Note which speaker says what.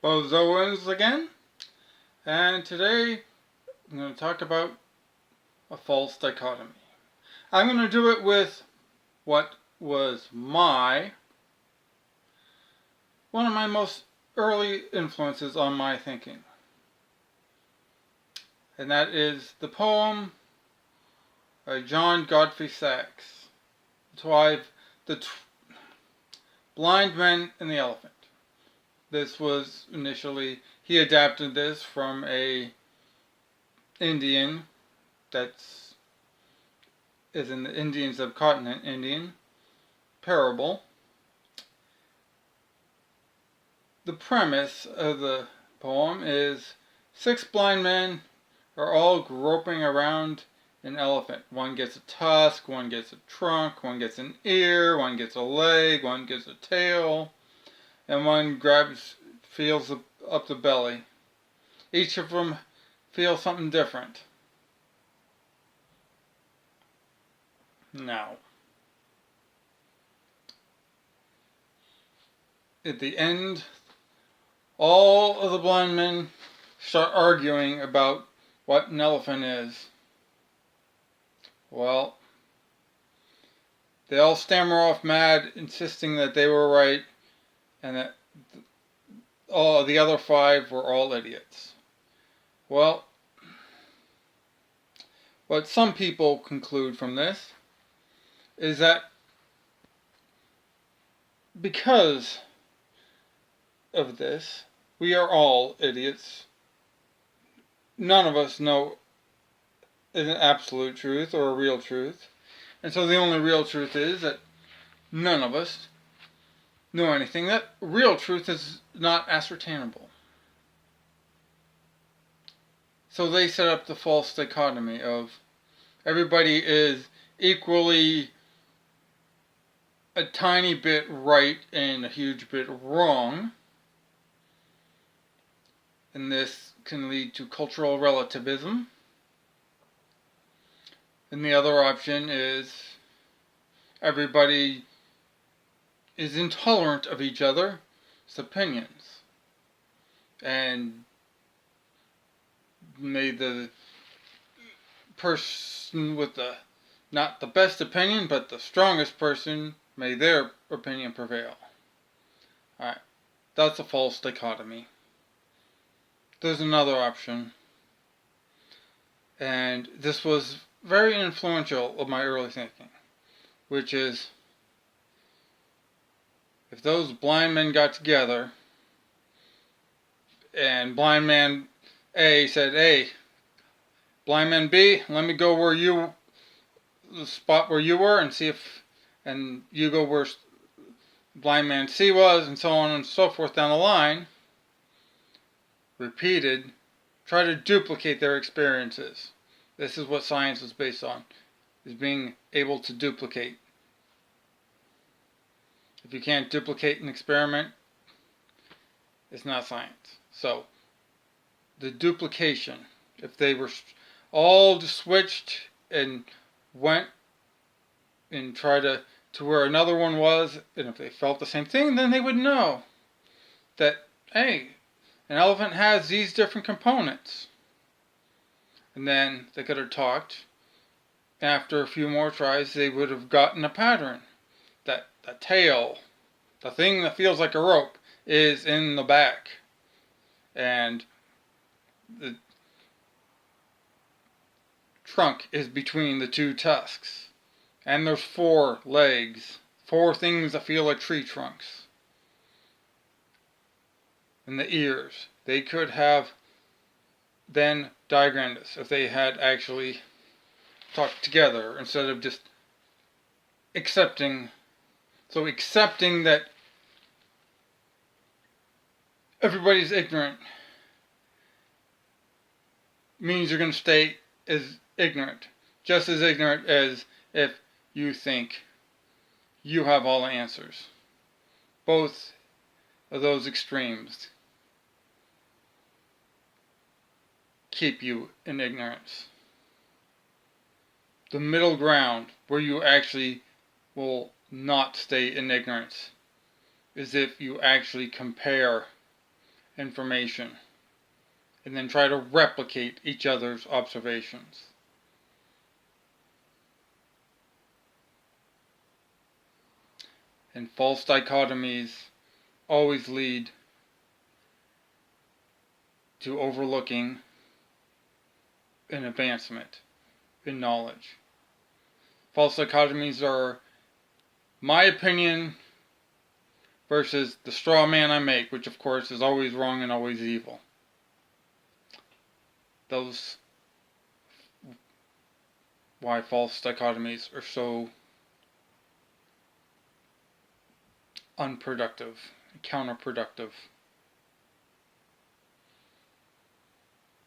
Speaker 1: Bozoans again, and today I'm going to talk about a false dichotomy. I'm going to do it with what was one of my most early influences on my thinking, and that is the poem by John Godfrey Saxe, The Blind Men and the Elephant. This was initially, he adapted this from a Indian is in the Indian subcontinent Indian parable. The premise of the poem is 6 blind men are all groping around an elephant. One gets a tusk, one gets a trunk, one gets an ear, one gets a leg, one gets a tail, and one feels up the belly. Each of them feels something different. Now, at the end, all of the blind men start arguing about what an elephant is. Well, they all stammer off mad, insisting that they were right and that all the other 5 were all idiots. Well, what some people conclude from this is that because of this, we are all idiots. None of us know an absolute truth or a real truth. And so the only real truth is that none of us know anything. That real truth is not ascertainable. So they set up the false dichotomy of everybody is equally a tiny bit right and a huge bit wrong. And this can lead to cultural relativism. And the other option is everybody is intolerant of each other's opinions. And may the person with not the best opinion, but the strongest person, may their opinion prevail. Alright, that's a false dichotomy. There's another option, and this was very influential of my early thinking, which is if those blind men got together and blind man A said, "Hey, blind man B, let me go the spot where you were and see if, and you go where blind man C was," and so on and so forth down the line, repeated, try to duplicate their experiences. This is what science is based on, is being able to duplicate. If you can't duplicate an experiment, it's not science. So, the duplication, if they were all just switched and went and tried to where another one was, and if they felt the same thing, then they would know that, hey, an elephant has these different components. And then they could have talked. After a few more tries, they would have gotten a pattern. That the tail, the thing that feels like a rope, is in the back. And the trunk is between the 2 tusks. And there's 4 legs. 4 things that feel like tree trunks. And the ears. They could have then diagrammed this if they had actually talked together instead of just accepting. So accepting that everybody's ignorant means you're going to stay as ignorant. Just as ignorant as if you think you have all the answers. Both of those extremes keep you in ignorance. The middle ground, where you actually will not stay in ignorance, is if you actually compare information and then try to replicate each other's observations. And false dichotomies always lead to overlooking an advancement in knowledge. False dichotomies are my opinion versus the straw man I make, which of course is always wrong and always evil. Those why false dichotomies are so unproductive, counterproductive.